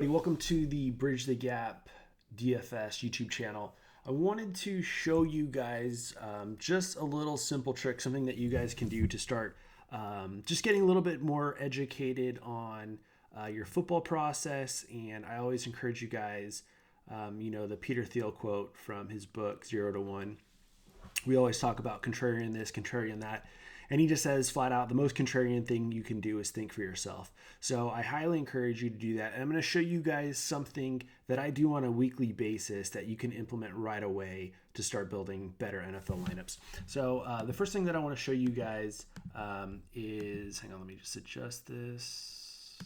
Welcome to the Bridge the Gap DFS YouTube channel. I wanted to show you guys just a little simple trick, something that you guys can do to start just getting a little bit more educated on your football process. And I always encourage you guys, the Peter Thiel quote from his book, 0 to 1. We always talk about contrarian this, contrarian that. And he just says flat out, the most contrarian thing you can do is think for yourself. So I highly encourage you to do that. And I'm going to show you guys something that I do on a weekly basis that you can implement right away to start building better NFL lineups. So the first thing that I want to show you guys is, hang on, let me just adjust this.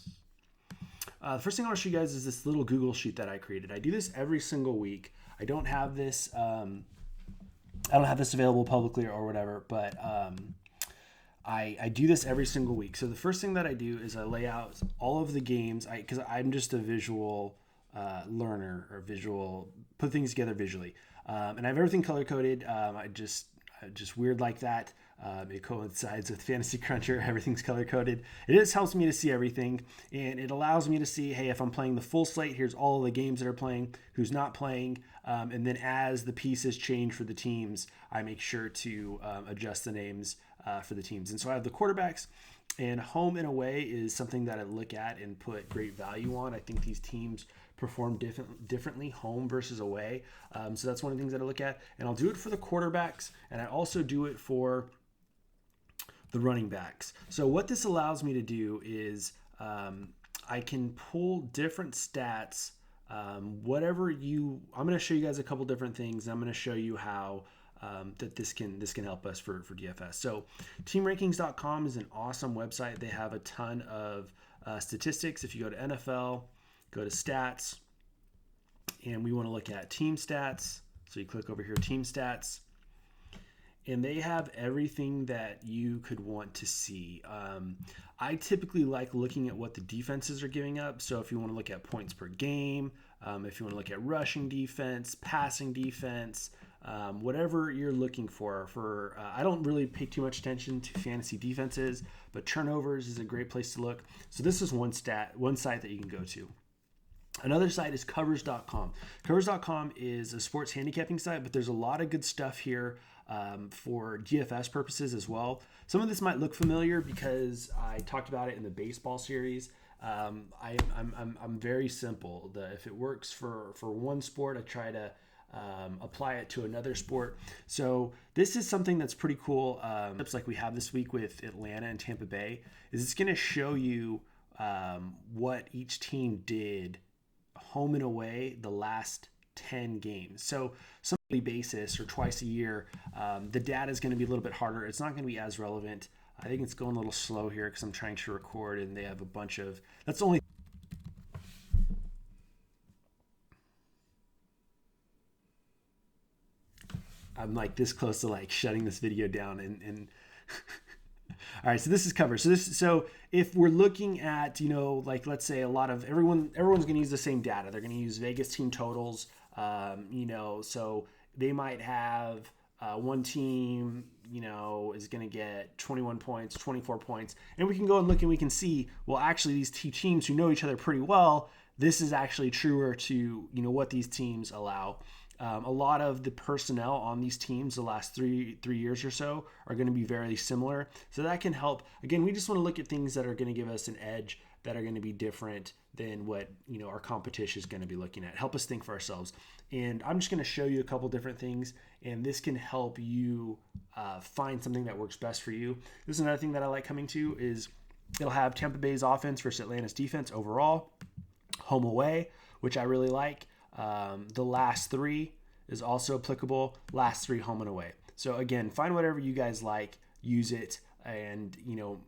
The first thing I want to show you guys is this little Google sheet that I created. I do this every single week. I don't have this available publicly or whatever, but I do this every single week. So the first thing that I do is I lay out all of the games, because I'm just a visual learner, or put things together visually. And I have everything color coded. I just weird like that. It coincides with Fantasy Cruncher. Everything's color coded. It just helps me to see everything, and it allows me to see, hey, if I'm playing the full slate, here's all of the games that are playing, who's not playing, and then as the pieces change for the teams, I make sure to adjust the names for the teams. And so I have the quarterbacks, and home and away is something that I look at and put great value on. I think these teams perform differently home versus away. So that's one of the things that I look at. And I'll do it for the quarterbacks, and I also do it for the running backs. So what this allows me to do is I can pull different stats, I'm going to show you guys a couple different things, and I'm going to show you how that this can help us for DFS. So teamrankings.com is an awesome website. They have a ton of statistics. If you go to NFL, go to stats, and we want to look at team stats. So you click over here, team stats, and they have everything that you could want to see. I typically like looking at what the defenses are giving up. So if you want to look at points per game, if you want to look at rushing defense, passing defense, whatever you're looking for. I don't really pay too much attention to fantasy defenses, but turnovers is a great place to look. So this is one site that you can go to. Another site is covers.com. Covers.com is a sports handicapping site, but there's a lot of good stuff here for DFS purposes as well. Some of this might look familiar because I talked about it in the baseball series. I'm very simple. If it works for one sport, I try to apply it to another sport. So this is something that's pretty cool. It's like we have this week with Atlanta and Tampa Bay. Is it's going to show you what each team did home and away the last 10 games. So some basis or twice a year, the data is going to be a little bit harder. It's not going to be as relevant. I think it's going a little slow here because I'm trying to record and they have a bunch of, that's only I'm like this close to like shutting this video down and all right, so this is covered. So if we're looking at, like let's say a lot of everyone's going to use the same data. They're going to use Vegas team totals, so they might have one team, is going to get 21 points, 24 points. And we can go and look and we can see, well, actually these two teams who know each other pretty well, this is actually truer to, what these teams allow. A lot of the personnel on these teams the last three years or so are going to be very similar. So that can help. Again, we just want to look at things that are going to give us an edge, that are going to be different than what our competition is going to be looking at. Help us think for ourselves. And I'm just going to show you a couple different things, and this can help you find something that works best for you. This is another thing that I like coming to is it'll have Tampa Bay's offense versus Atlanta's defense overall, home away, which I really like. The last three is also applicable, last three home and away. So again, find whatever you guys like, use it, and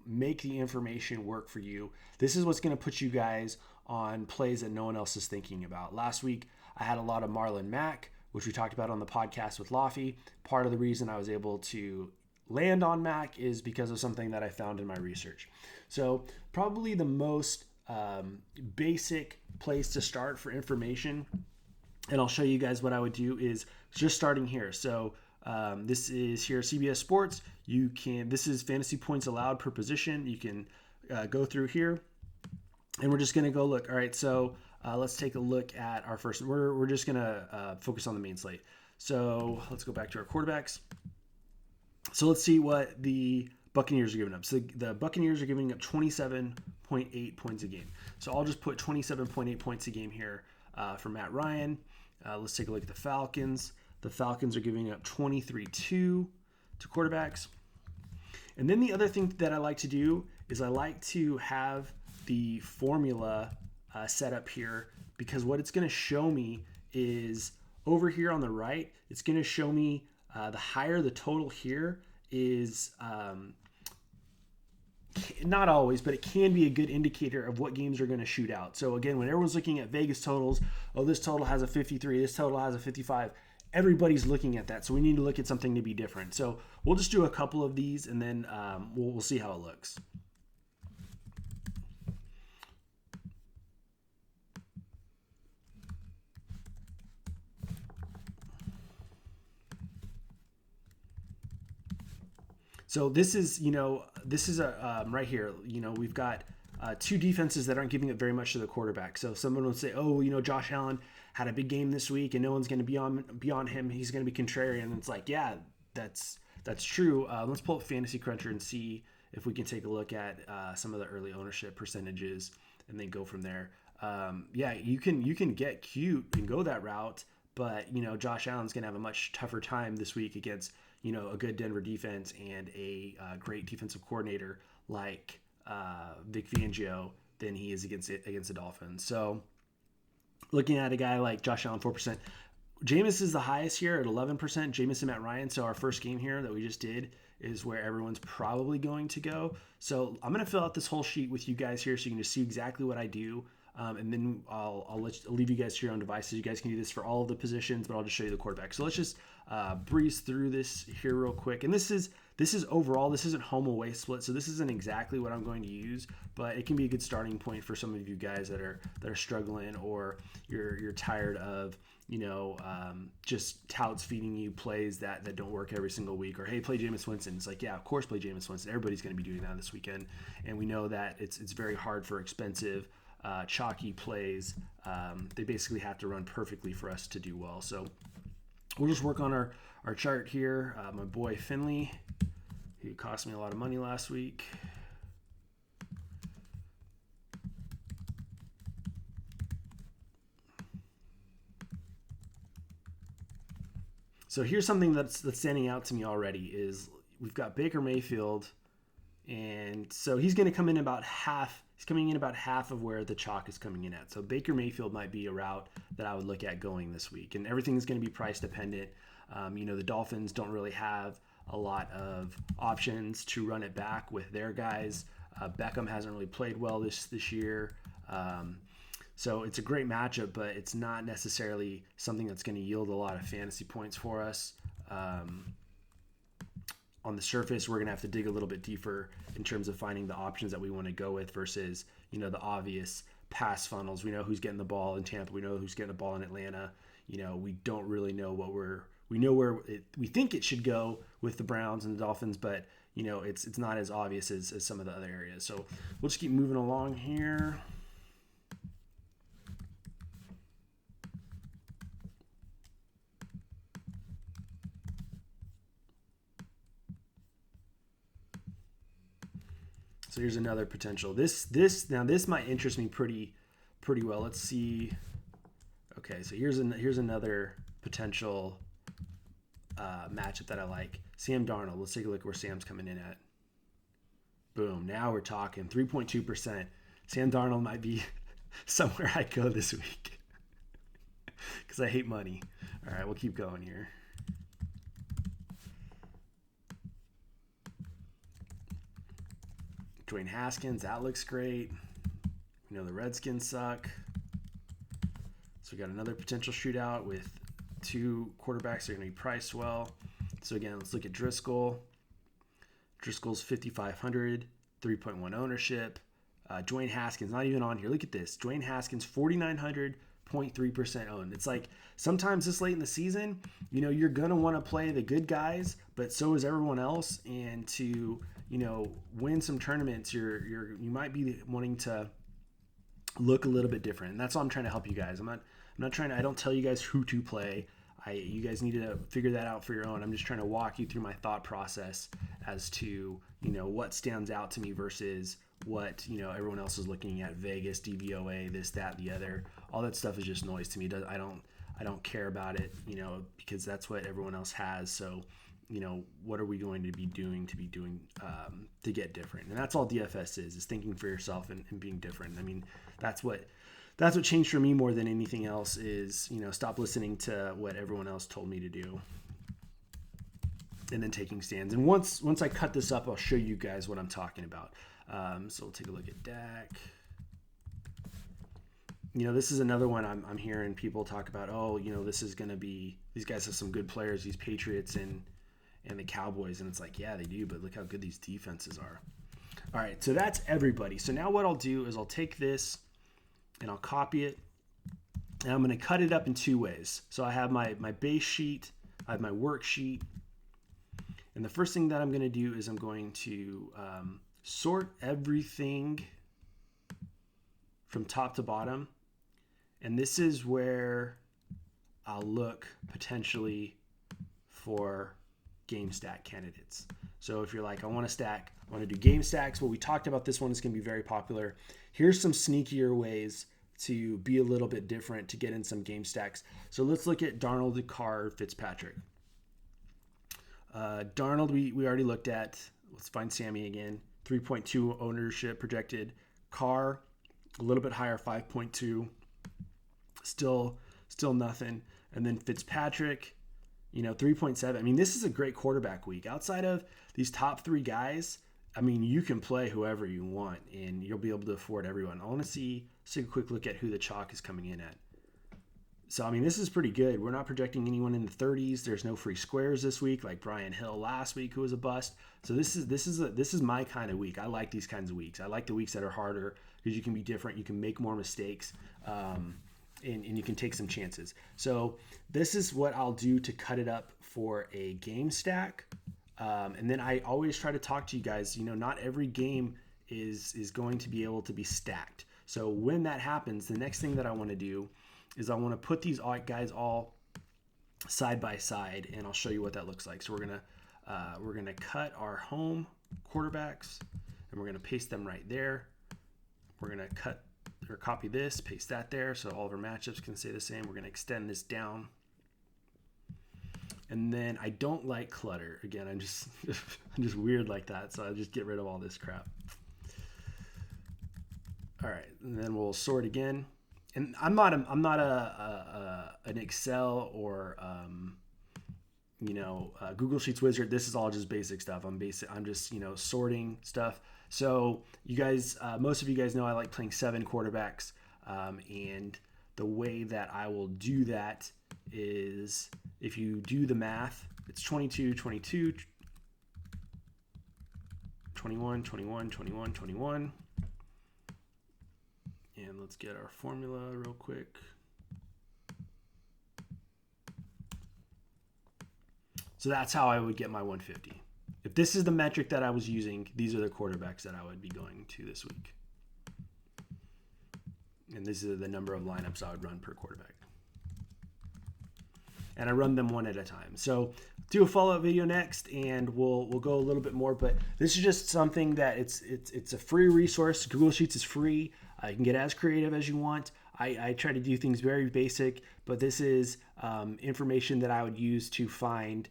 make the information work for you. This is what's going to put you guys on plays that no one else is thinking about. Last week, I had a lot of Marlon Mack, which we talked about on the podcast with Laffy. Part of the reason I was able to land on Mack is because of something that I found in my research. So probably the most basic place to start for information, and I'll show you guys what I would do, is just starting here. So this is here, CBS Sports. This is fantasy points allowed per position. You can go through here, and we're just going to go look. All right, so let's take a look at our first. We're just gonna focus on the main slate. So let's go back to our quarterbacks. So let's see what the Buccaneers are giving up. So the Buccaneers are giving up 27.8 points a game. So I'll just put 27.8 points a game here for Matt Ryan. Let's take a look at the Falcons. The Falcons are giving up 23-2 to quarterbacks. And then the other thing that I like to do is I like to have the formula set up here, because what it's going to show me is over here on the right, it's going to show me the higher the total here is, not always, but it can be a good indicator of what games are going to shoot out. So again, when everyone's looking at Vegas totals, oh, this total has a 53, this total has a 55, everybody's looking at that. So we need to look at something to be different. So we'll just do a couple of these, and then we'll see how it looks. So this is a right here. We've got two defenses that aren't giving up very much to the quarterback. So someone will say, oh, Josh Allen had a big game this week, and no one's going to be on him. He's going to be contrarian. And it's like, yeah, that's true. Let's pull up Fantasy Cruncher and see if we can take a look at some of the early ownership percentages, and then go from there. Yeah, you can get cute and go that route, but Josh Allen's going to have a much tougher time this week against a good Denver defense and a great defensive coordinator like Vic Fangio than he is against the Dolphins. So looking at a guy like Josh Allen, 4%. Jameis is the highest here at 11%. Jameis and Matt Ryan. So our first game here that we just did is where everyone's probably going to go. So I'm going to fill out this whole sheet with you guys here so you can just see exactly what I do. And then I'll leave you guys to your own devices. You guys can do this for all of the positions, but I'll just show you the quarterback. So let's just breeze through this here real quick. And this is overall. This isn't home away split, so this isn't exactly what I'm going to use, but it can be a good starting point for some of you guys that are struggling, or you're tired of just touts feeding you plays that don't work every single week, or hey, play Jameis Winston. It's like, yeah, of course play Jameis Winston. Everybody's going to be doing that this weekend, and we know that it's very hard for expensive chalky plays. They basically have to run perfectly for us to do well. So we'll just work on our chart here. My boy Finley, who cost me a lot of money last week. So here's something that's standing out to me already is we've got Baker Mayfield, and so he's going to come in about half. He's coming in about half of where the chalk is coming in at. So Baker Mayfield might be a route that I would look at going this week. And everything is going to be price dependent. The Dolphins don't really have a lot of options to run it back with their guys. Beckham hasn't really played well this year. So it's a great matchup, but it's not necessarily something that's going to yield a lot of fantasy points for us. On the surface, we're going to have to dig a little bit deeper in terms of finding the options that we want to go with versus, the obvious pass funnels. We know who's getting the ball in Tampa. We know who's getting the ball in Atlanta. We don't really know we know where we think it should go with the Browns and the Dolphins, but, it's not as obvious as some of the other areas. So we'll just keep moving along here. So here's another potential. This might interest me pretty well. Let's see. Okay, so here's another potential matchup that I like. Sam Darnold. Let's take a look where Sam's coming in at. Boom. Now we're talking 3.2%. Sam Darnold might be somewhere I go this week because I hate money. All right, we'll keep going here. Dwayne Haskins, that looks great. The Redskins suck. So we got another potential shootout with two quarterbacks that are going to be priced well. So again, let's look at Driscoll. Driscoll's 5,500, 3.1 ownership. Dwayne Haskins, not even on here. Look at this. Dwayne Haskins, 4,900, 0.3% owned. It's like sometimes this late in the season, you're going to want to play the good guys, but so is everyone else. And to, win some tournaments, you might be wanting to look a little bit different. And that's all I'm trying to help you guys. I'm not trying to, I don't tell you guys who to play. You guys need to figure that out for your own. I'm just trying to walk you through my thought process as to, what stands out to me versus what, everyone else is looking at. Vegas, DVOA, this, that, the other. All that stuff is just noise to me. I don't care about it, because that's what everyone else has. So, what are we going to be doing to get different? And that's all DFS is thinking for yourself and being different. I mean, that's what changed for me more than anything else is, stop listening to what everyone else told me to do and then taking stands. And once I cut this up, I'll show you guys what I'm talking about. So we'll take a look at Dak. This is another one I'm hearing people talk about. Oh, this is going to be, these guys have some good players, these Patriots and the Cowboys. And it's like, yeah, they do, but look how good these defenses are. All right, so that's everybody. So now what I'll do is I'll take this and I'll copy it, and I'm going to cut it up in two ways. So I have my base sheet, I have my worksheet, and the first thing that I'm going to do is I'm going to sort everything from top to bottom, and this is where I'll look potentially for game stack candidates. So if you're like, I want to do game stacks, well, we talked about this one is going to be very popular. Here's some sneakier ways to be a little bit different to get in some game stacks. So let's look at Darnold, Carr, Fitzpatrick. Darnold, we already looked at. Let's find Sammy again. 3.2 ownership projected. Carr, a little bit higher, 5.2. Still nothing. And then Fitzpatrick, 3.7. I mean, this is a great quarterback week. Outside of these top three guys, I mean, you can play whoever you want, and you'll be able to afford everyone. I want to take a quick look at who the chalk is coming in at. So, I mean, this is pretty good. We're not projecting anyone in the 30s. There's no free squares this week, like Brian Hill last week, who was a bust. So this is my kind of week. I like these kinds of weeks. I like the weeks that are harder because you can be different. You can make more mistakes, and you can take some chances. So this is what I'll do to cut it up for a game stack. And then I always try to talk to you guys, not every game is going to be able to be stacked. So when that happens, the next thing that I want to do is I want to put these guys all side by side, and I'll show you what that looks like. So we're gonna cut our home quarterbacks, and we're gonna paste them right there. We're gonna cut or copy this, paste that there, so all of our matchups can stay the same. We're gonna extend this down. And then I don't like clutter. Again, I'm just weird like that, so I just get rid of all this crap. All right, and then we'll sort again. And I'm not an Excel or Google Sheets wizard. This is all just basic stuff. I'm just sorting stuff. So you guys, most of you guys know I like playing 7 quarterbacks, and the way that I will do that is if you do the math, it's 22, 22, 21, 21, 21, 21. And let's get our formula real quick. So that's how I would get my 150. If this is the metric that I was using, these are the quarterbacks that I would be going to this week. And these are the number of lineups I would run per quarterback. And I run them one at a time. So do a follow-up video next, and we'll go a little bit more. But this is just something that it's a free resource. Google Sheets is free. You can get as creative as you want. I try to do things very basic, but this is information that I would use to find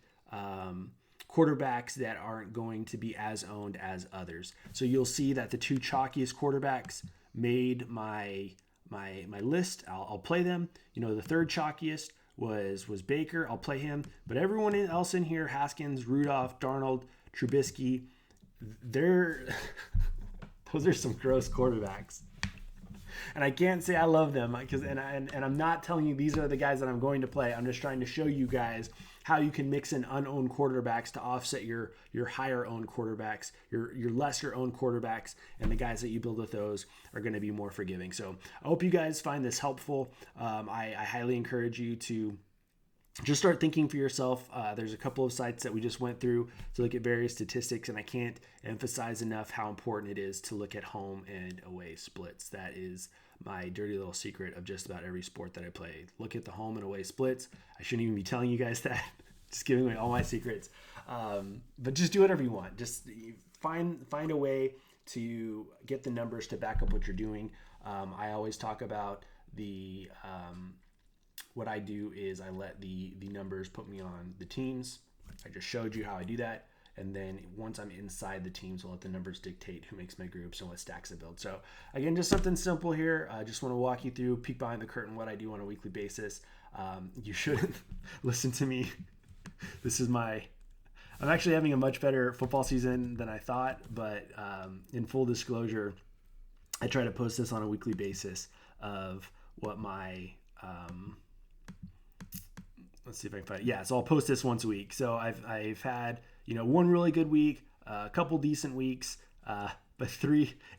quarterbacks that aren't going to be as owned as others. So you'll see that the 2 chalkiest quarterbacks made my list. I'll play them. The 3rd chalkiest was Baker. I'll play him. But everyone else in here, Haskins, Rudolph, Darnold, Trubisky, those are some gross quarterbacks. And I can't say I love them and I'm not telling you these are the guys that I'm going to play. I'm just trying to show you guys how you can mix in unowned quarterbacks to offset your higher owned quarterbacks, your lesser owned quarterbacks, and the guys that you build with those are going to be more forgiving. So I hope you guys find this helpful. I highly encourage you to just start thinking for yourself. There's a couple of sites that we just went through to look at various statistics, and I can't emphasize enough how important it is to look at home and away splits. That is my dirty little secret of just about every sport that I play. Look at the home and away splits. I shouldn't even be telling you guys that. Just giving away all my secrets. But just do whatever you want. Just find a way to get the numbers to back up what you're doing. I always talk about what I do is I let the numbers put me on the teams. I just showed you how I do that. And then once I'm inside the teams, I'll let the numbers dictate who makes my groups and what stacks I build. So again, just something simple here. I just want to walk you through, peek behind the curtain, what I do on a weekly basis. You shouldn't listen to me. I'm actually having a much better football season than I thought, but in full disclosure, I try to post this on a weekly basis of what my, let's see if I can find it. Yeah, so I'll post this once a week. So I've had, one really good week, a couple decent weeks, but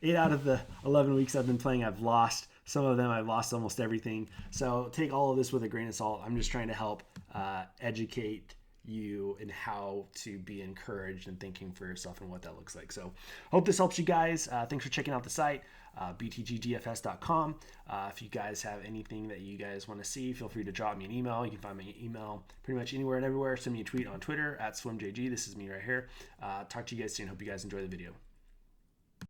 8 out of the 11 weeks I've been playing, I've lost. Some of them I've lost almost everything. So take all of this with a grain of salt. I'm just trying to help educate you in how to be encouraged and thinking for yourself and what that looks like. So hope this helps you guys. Thanks for checking out the site, btgdfs.com. If you guys have anything that you guys want to see, feel free to drop me an email. You can find my email pretty much anywhere and everywhere. Send me a tweet on Twitter @swimjg. This is me right here. Talk to you guys soon. Hope you guys enjoy the video.